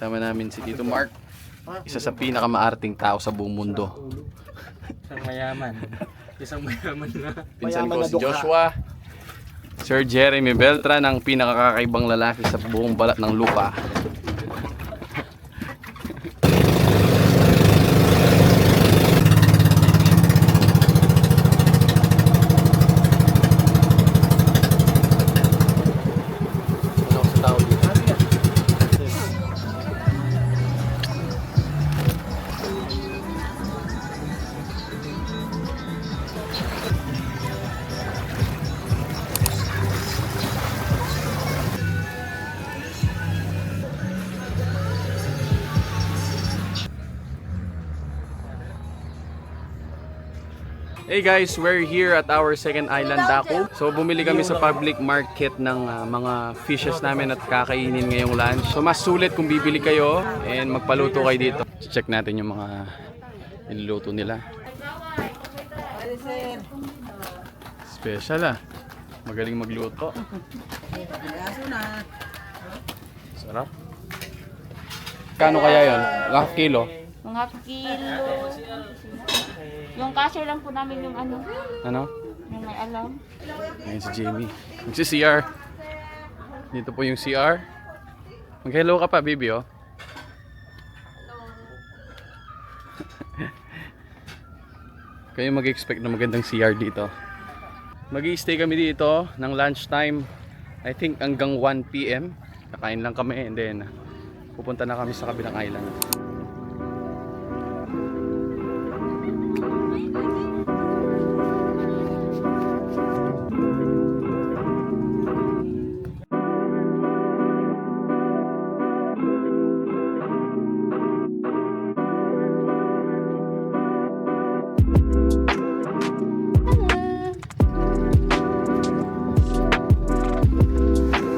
Kasama namin si Tito Mark, isa sa pinakamaarting tao sa buong mundo. Isang mayaman. Isang mayaman na. Pinsan ko si Joshua, Sir Jeremy Beltran, ang pinakakakaibang lalaki sa buong balat ng lupa. Hey guys, we're here at our second island, Daku. So bumili kami sa public market ng mga fishes namin at kakainin ngayong lunch. So mas sulit kung bibili kayo and magpaluto kayo dito. Check natin yung mga niluluto nila. Special magaling magluto. Sarap. Kano kaya yon? Half kilo? Mga kilo. Yung cashier lang po namin yung ano. Ano? Yung may alam. Ayan si Jamie. Magsi-CR. Dito po yung CR. Mag-hello ka pa, baby, oh. Kayo mag-expect na magandang CR dito. Mag-i-stay kami dito ng lunchtime. I think hanggang 1 PM. Kakain lang kami and then pupunta na kami sa kabilang island.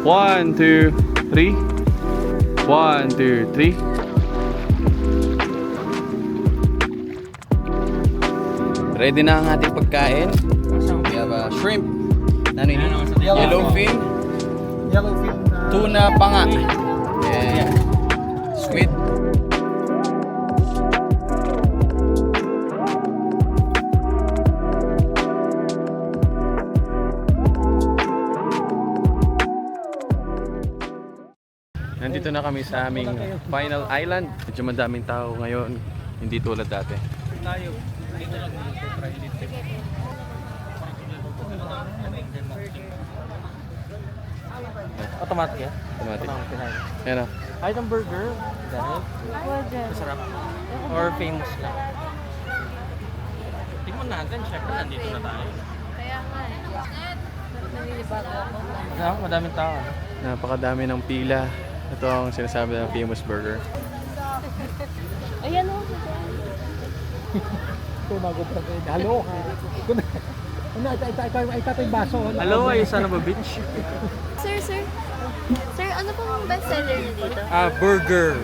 One, two, three. 1, 2, 3. Ready na ang ating pagkain. We have a shrimp, yellowfin, tuna panga, and squid. Nandito na kami sa aming final island. Medyo madaming tao ngayon, hindi tulad dati. Tayo. Dito lang try dito. Automatic yan? Automatic. Automatic. Ayan o. Item burger. Ganun. Masarap. Or famous lang. Tingnan natin, syempre nandito na tayo. Kaya nga naninibago ako. Madaming tao. Napakadami ng pila. Ito ang sinasabi ng famous burger. Ayan o. Tumago pa rin. Halo ka. Ito yung baso. Hello, ay sana ba beach? Sir, ano pong best seller niyo dito? Burger.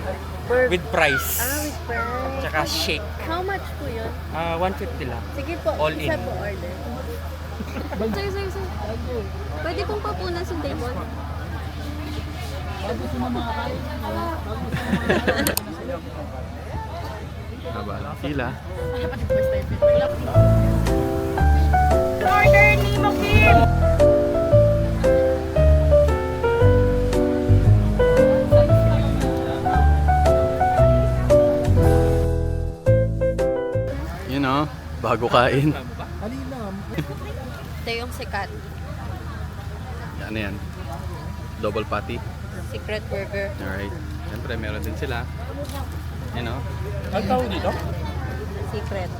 With price. With price. Tsaka shake. How much po yun? 150 lang. Sige po, All isa in. po order. Sir. Pwede pong papunan sa table? Haba ng pila. Order ni Mokim! Yun o, bago kain. Ito yung sikat. Ano yan? Double patty. Secret burger. Alright. Siyempre, meron din sila. Yun o. Ang tawag dito? Secret.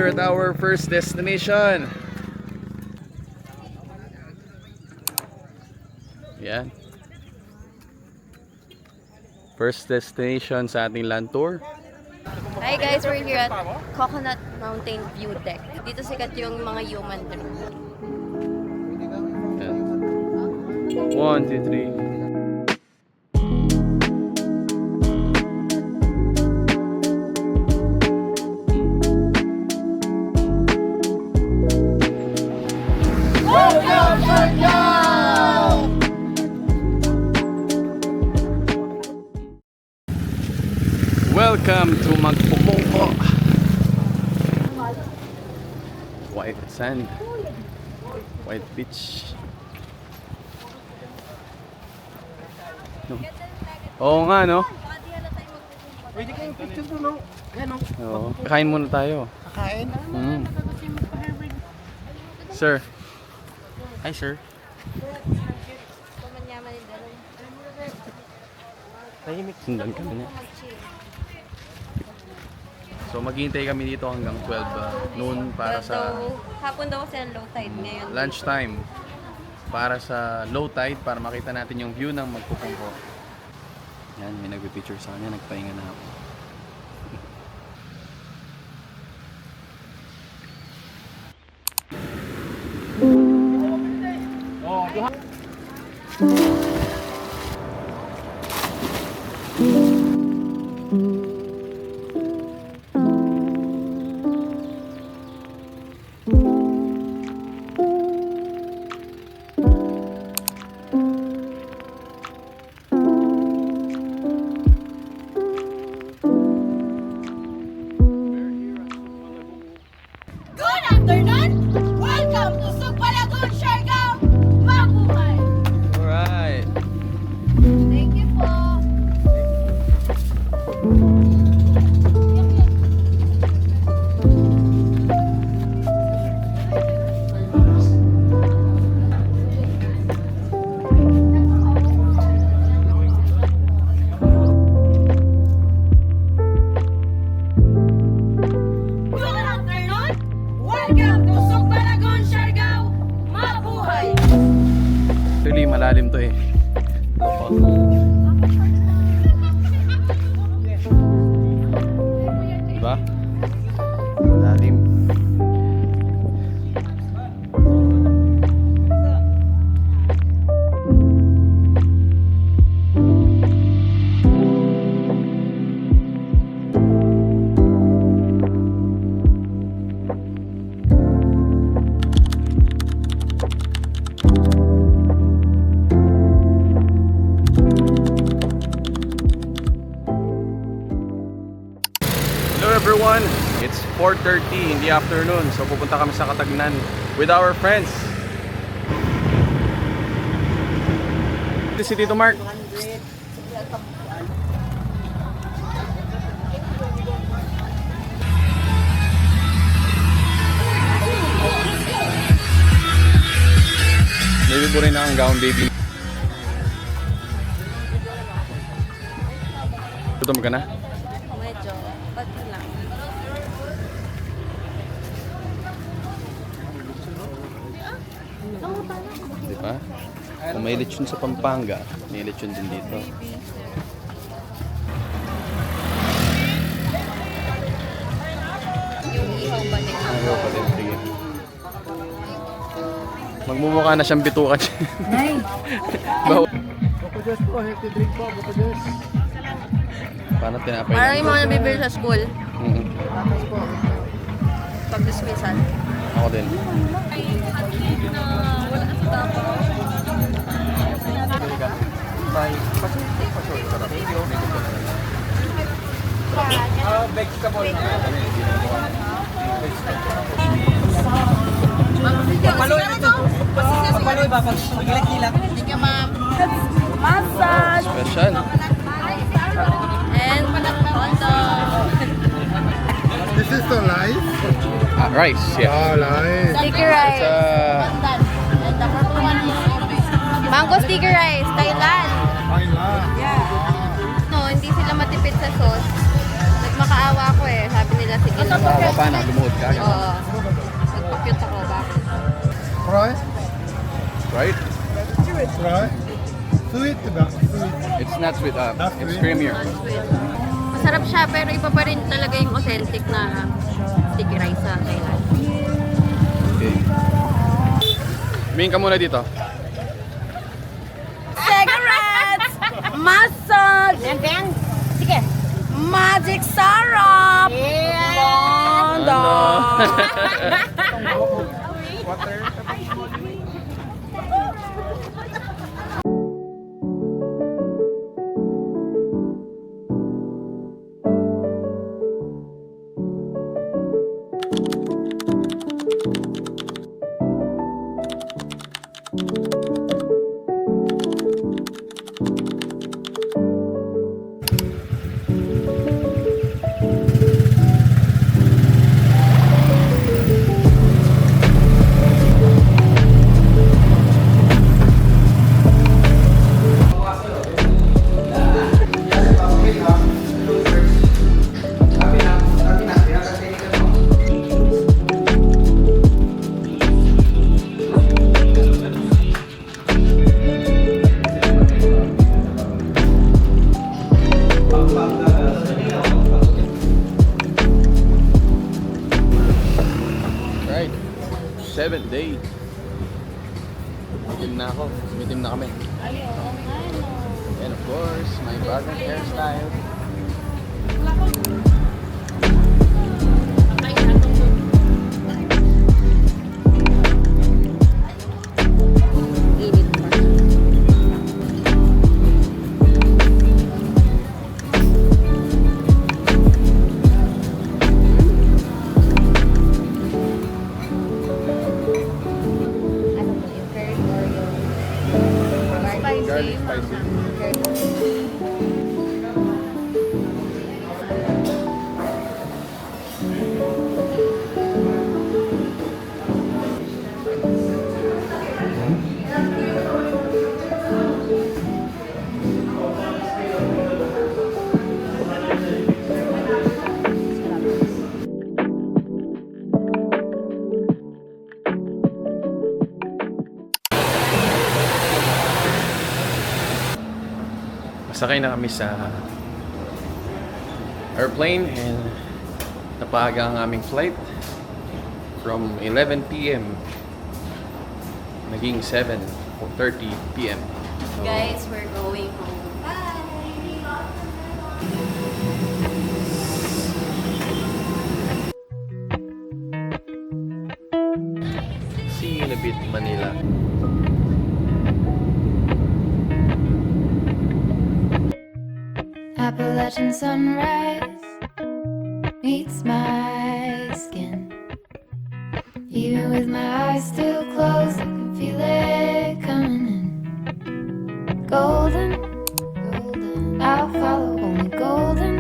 here at our first destination. Yan. First destination sa ating land tour. Hi guys, we're here at Coconut Mountain View Deck. Dito sikat yung mga human drone. Yan. 1, 2, 3. Welcome to Magpupungko. White sand. White beach. No. Oo nga, no? Pwede kayong picture doon, no? Yan, no? Oo. Kakain muna tayo. Kakain. Sir. Hi, sir. Tahimik. Sundan kami niya. So maghihintay kami dito hanggang 12 noon para sa Hapon daw kasi ang low tide ngayon. lunchtime. Para sa low tide, para makita natin yung view ng Magpupungko. Yan, may nagpipicture sa kanya, nagpahinga na ako. Good afternoon! Welcome to Sugpalagon, Siargao! Mabuhay! Alright. Thank you po! Good afternoon! Welcome to Sugpalagon, Siargao! Mabuhay! Actually, malalim to eh. Diba? Malalim. Hello everyone! It's 4:30 in the afternoon. So pupunta kami sa Katagnan with our friends. Si Tito Mark. Maybe po rin na ang gown baby. Gutom ka na? Medyo, ba't lang? Di ba? Kung may lechon sa Pampanga, may lechon din dito. Yung ihaw ba nila? Ayaw pa din. Sige. Magmumukha na siyang bitukan. Bawa. Boko Diyos po, healthy drink po, Boko Diyos. Paano tinapay Parang lang? yung mga nabibili sa school. Tatas po. Pag dismissal. Ako din. Paloy ba? Pag-ilag-ilag. Thank you, ma'am. Special. And hotdog. This is the life? Rice, yeah. Oh, life. Sticky It's rice. And the purple one is Mango sticky rice, Thailand. Fine lang. No, hindi sila matipid sa sauce. Nagmakaawa ako eh. Sabi nila, sige lang. Paano? Lumuhod ka? Oo. Nagpa-cute ako. Bakit? Fry? Right? Fry? Sweet ba? Sweet. It's not sweet. Not It's sweet. creamier. Masarap siya, pero iba pa rin talaga yung authentic na sticky rice sa Thailand. Okay. Tumingin ka muna dito. Cigarettes! Massage! Yan, Ben. Sige. Magic syrup! Yeah. Bondo! Right. 7 days. Mitim na ako. Mitim na kami. And of course, my bagong hairstyle. Init pa. Ano po yung curd or yung Garlic spicy. Masakay na kami sa airplane and napaaga ang aming flight from 11 p.m. naging 7:30 p.m. So, Guys, we're going home. see you in a bit, Manila. Appalachian sunrise meets my skin. Even with my eyes still closed, I can feel it coming in. Golden, golden, I'll follow only golden,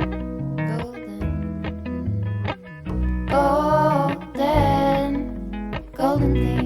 golden, golden, golden things.